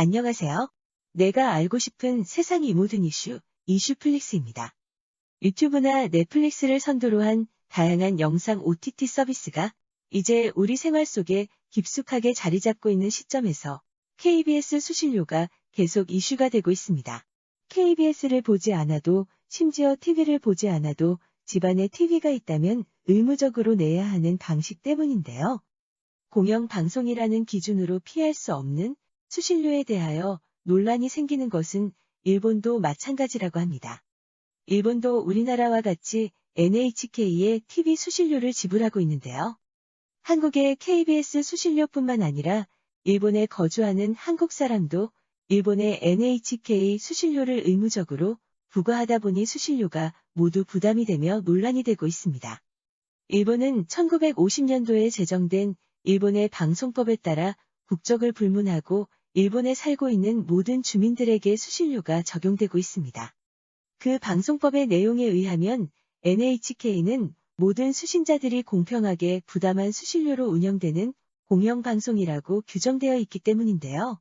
안녕하세요. 내가 알고 싶은 세상의 모든 이슈플릭스입니다. 유튜브나 넷플릭스를 선도로 한 다양한 영상 OTT 서비스가 이제 우리 생활 속에 깊숙하게 자리 잡고 있는 시점에서 KBS 수신료가 계속 이슈가 되고 있습니다. KBS를 보지 않아도, 심지어 TV를 보지 않아도 집안에 TV가 있다면 의무적으로 내야 하는 방식 때문인데요. 공영방송이라는 기준으로 피할 수 없는 수신료에 대하여 논란이 생기는 것은 일본도 마찬가지라고 합니다. 일본도 우리나라와 같이 NHK에 TV 수신료를 지불하고 있는데요. 한국의 KBS 수신료뿐만 아니라 일본에 거주하는 한국 사람도 일본의 NHK 수신료를 의무적으로 부과하다 보니 수신료가 모두 부담이 되며 논란이 되고 있습니다. 일본은 1950년도에 제정된 일본의 방송법에 따라 국적을 불문하고 일본에 살고 있는 모든 주민들에게 수신료가 적용되고 있습니다. 그 방송법의 내용에 의하면 NHK는 모든 수신자들이 공평하게 부담한 수신료로 운영되는 공영방송이라고 규정되어 있기 때문인데요.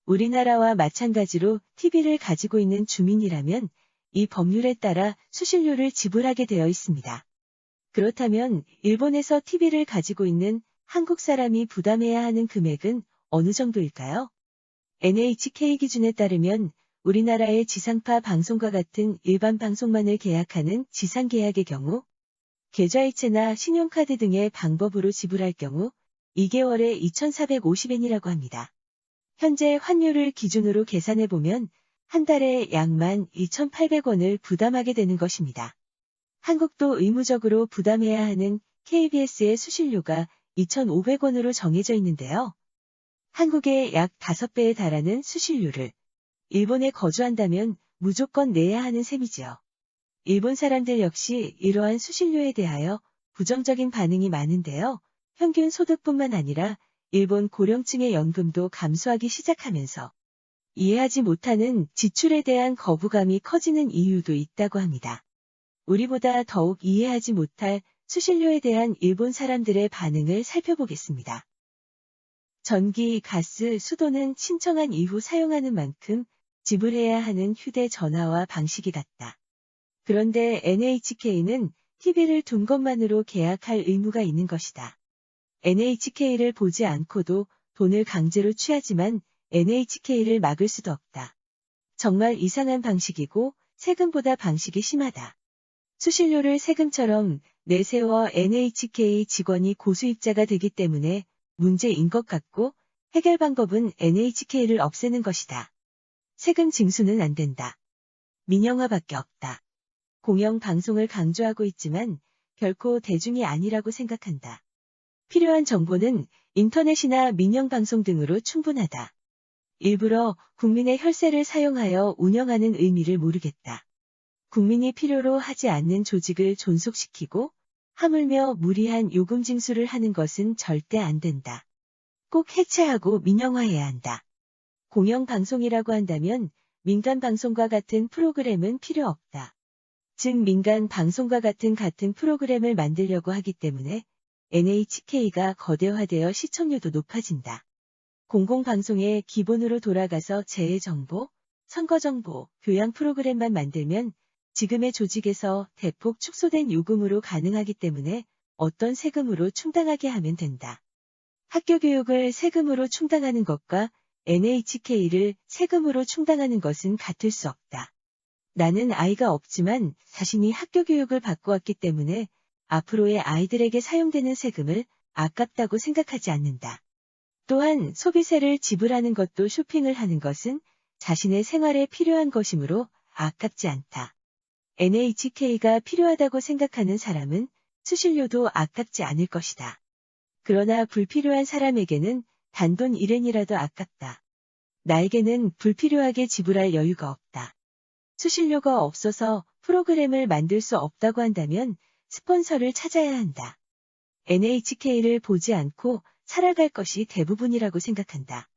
우리나라와 마찬가지로 TV를 가지고 있는 주민이라면 이 법률에 따라 수신료를 지불하게 되어 있습니다. 그렇다면 일본에서 TV를 가지고 있는 한국 사람이 부담해야 하는 금액은 어느 정도일까요? NHK 기준에 따르면 우리나라의 지상파 방송과 같은 일반 방송만을 계약하는 지상계약의 경우, 계좌이체나 신용카드 등의 방법으로 지불할 경우 2개월에 2,450엔이라고 합니다. 현재 환율을 기준으로 계산해보면 한 달에 약 12,800원을 부담하게 되는 것입니다. 한국도 의무적으로 부담해야 하는 KBS의 수신료가 2,500원으로 정해져 있는데요. 한국의 약 5배에 달하는 수신료를 일본에 거주한다면 무조건 내야 하는 셈이지요. 일본 사람들 역시 이러한 수신료에 대하여 부정적인 반응이 많은데요. 평균 소득뿐만 아니라 일본 고령층의 연금도 감소하기 시작하면서 이해하지 못하는 지출에 대한 거부감이 커지는 이유도 있다고 합니다. 우리보다 더욱 이해하지 못할 수신료에 대한 일본 사람들의 반응을 살펴보겠습니다. 전기, 가스, 수도는 신청한 이후 사용하는 만큼 지불해야 하는 휴대전화와 방식이 같다. 그런데 NHK는 TV를 둔 것만으로 계약할 의무가 있는 것이다. NHK를 보지 않고도 돈을 강제로 취하지만 NHK를 막을 수도 없다. 정말 이상한 방식이고 세금보다 방식이 심하다. 수신료를 세금처럼 내세워 NHK 직원이 고수입자가 되기 때문에 문제인 것 같고 해결 방법은 NHK를 없애는 것이다. 세금 징수는 안 된다. 민영화밖에 없다. 공영방송을 강조하고 있지만 결코 대중이 아니라고 생각한다. 필요한 정보는 인터넷이나 민영방송 등으로 충분하다. 일부러 국민의 혈세를 사용하여 운영하는 의미를 모르겠다. 국민이 필요로 하지 않는 조직을 존속시키고 하물며 무리한 요금 징수를 하는 것은 절대 안 된다. 꼭 해체하고 민영화해야 한다. 공영방송이라고 한다면 민간방송과 같은 프로그램은 필요 없다. 즉 민간방송과 같은 프로그램을 만들려고 하기 때문에 NHK가 거대화되어 시청률도 높아진다. 공공방송의 기본으로 돌아가서 재해정보, 선거정보, 교양 프로그램만 만들면 지금의 조직에서 대폭 축소된 요금으로 가능하기 때문에 어떤 세금으로 충당하게 하면 된다. 학교 교육을 세금으로 충당하는 것과 NHK를 세금으로 충당하는 것은 같을 수 없다. 나는 아이가 없지만 자신이 학교 교육을 받고 왔기 때문에 앞으로의 아이들에게 사용되는 세금을 아깝다고 생각하지 않는다. 또한 소비세를 지불하는 것도 쇼핑을 하는 것은 자신의 생활에 필요한 것이므로 아깝지 않다. NHK가 필요하다고 생각하는 사람은 수신료도 아깝지 않을 것이다. 그러나 불필요한 사람에게는 단돈 1엔이라도 아깝다. 나에게는 불필요하게 지불할 여유가 없다. 수신료가 없어서 프로그램을 만들 수 없다고 한다면 스폰서를 찾아야 한다. NHK를 보지 않고 살아갈 것이 대부분이라고 생각한다.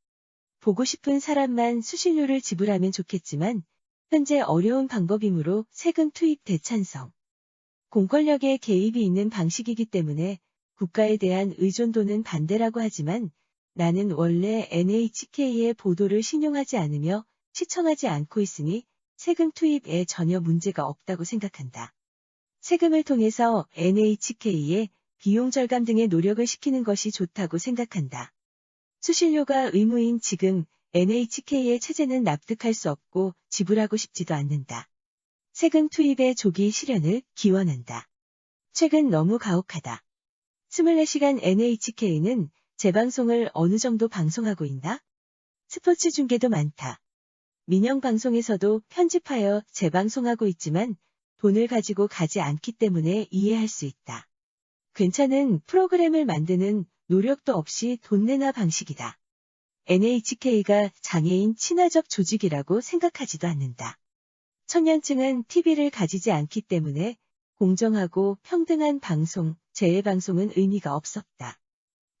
보고 싶은 사람만 수신료를 지불하면 좋겠지만 현재 어려운 방법이므로 세금 투입 대찬성. 공권력의 개입이 있는 방식이기 때문에 국가에 대한 의존도는 반대라고 하지만 나는 원래 NHK의 보도를 신용하지 않으며 시청하지 않고 있으니 세금 투입에 전혀 문제가 없다고 생각한다. 세금을 통해서 NHK의 비용 절감 등의 노력을 시키는 것이 좋다고 생각한다. 수신료가 의무인 지금 NHK의 체제는 납득할 수 없고 지불하고 싶지도 않는다. 세금 투입의 조기 실현을 기원한다. 최근 너무 가혹하다. 24시간 NHK는 재방송을 어느 정도 방송하고 있나? 스포츠 중계도 많다. 민영 방송에서도 편집하여 재방송하고 있지만 돈을 가지고 가지 않기 때문에 이해할 수 있다. 괜찮은 프로그램을 만드는 노력도 없이 돈 내나 방식이다. NHK가 장애인 친화적 조직이라고 생각하지도 않는다. 청년층은 TV를 가지지 않기 때문에 공정하고 평등한 방송, 재해방송은 의미가 없었다.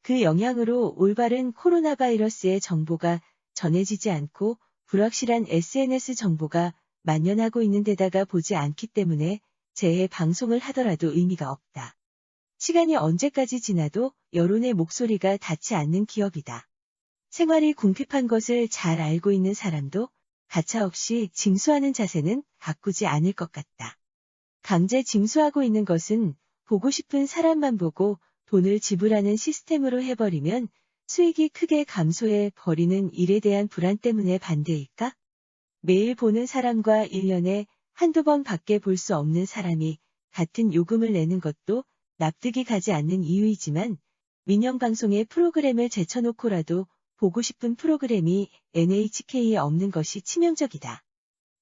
그 영향으로 올바른 코로나 바이러스의 정보가 전해지지 않고 불확실한 SNS 정보가 만연하고 있는 데다가 보지 않기 때문에 재해방송을 하더라도 의미가 없다. 시간이 언제까지 지나도 여론의 목소리가 닿지 않는 기업이다. 생활이 궁핍한 것을 잘 알고 있는 사람도 가차없이 징수하는 자세는 바꾸지 않을 것 같다. 강제 징수하고 있는 것은 보고 싶은 사람만 보고 돈을 지불하는 시스템으로 해버리면 수익이 크게 감소해 버리는 일에 대한 불안 때문에 반대일까? 매일 보는 사람과 1년에 한두 번 밖에 볼 수 없는 사람이 같은 요금을 내는 것도 납득이 가지 않는 이유이지만 민영방송의 프로그램을 제쳐놓고라도 보고 싶은 프로그램이 NHK에 없는 것이 치명적이다.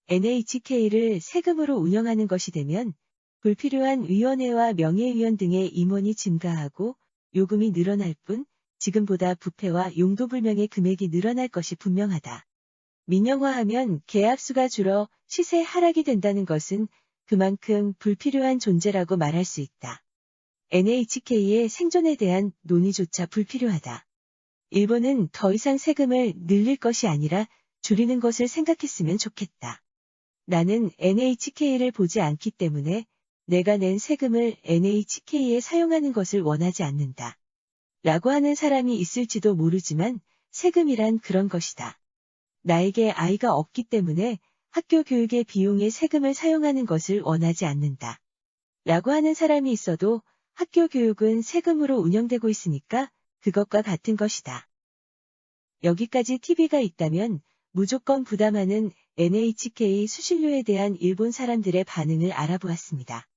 NHK를 세금으로 운영하는 것이 되면 불필요한 위원회와 명예위원 등의 임원이 증가하고 요금이 늘어날 뿐 지금보다 부패와 용도불명의 금액이 늘어날 것이 분명하다. 민영화하면 계약수가 줄어 시세 하락이 된다는 것은 그만큼 불필요한 존재라고 말할 수 있다. NHK의 생존에 대한 논의조차 불필요하다. 일본은 더 이상 세금을 늘릴 것이 아니라 줄이는 것을 생각했으면 좋겠다. 나는 NHK를 보지 않기 때문에 내가 낸 세금을 NHK에 사용하는 것을 원하지 않는다. 라고 하는 사람이 있을지도 모르지만 세금이란 그런 것이다. 나에게 아이가 없기 때문에 학교 교육의 비용에 세금을 사용하는 것을 원하지 않는다. 라고 하는 사람이 있어도 학교 교육은 세금으로 운영되고 있으니까 그것과 같은 것이다. 여기까지 TV가 있다면 무조건 부담하는 NHK 수신료에 대한 일본 사람들의 반응을 알아보았습니다.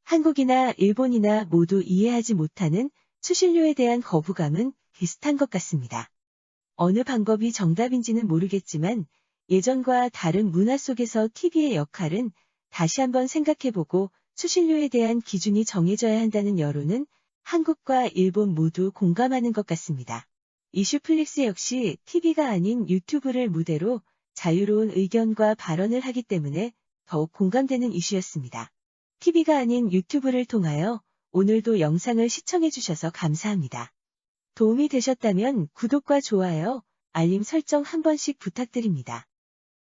한국이나 일본이나 모두 이해하지 못하는 수신료에 대한 거부감은 비슷한 것 같습니다. 어느 방법이 정답인지는 모르겠지만 예전과 다른 문화 속에서 TV의 역할은 다시 한번 생각해보고 수신료에 대한 기준이 정해져야 한다는 여론은 한국과 일본 모두 공감하는 것 같습니다. 이슈플릭스 역시 TV가 아닌 유튜브를 무대로 자유로운 의견과 발언을 하기 때문에 더욱 공감되는 이슈였습니다. TV가 아닌 유튜브를 통하여 오늘도 영상을 시청해주셔서 감사합니다. 도움이 되셨다면 구독과 좋아요, 알림 설정 한 번씩 부탁드립니다.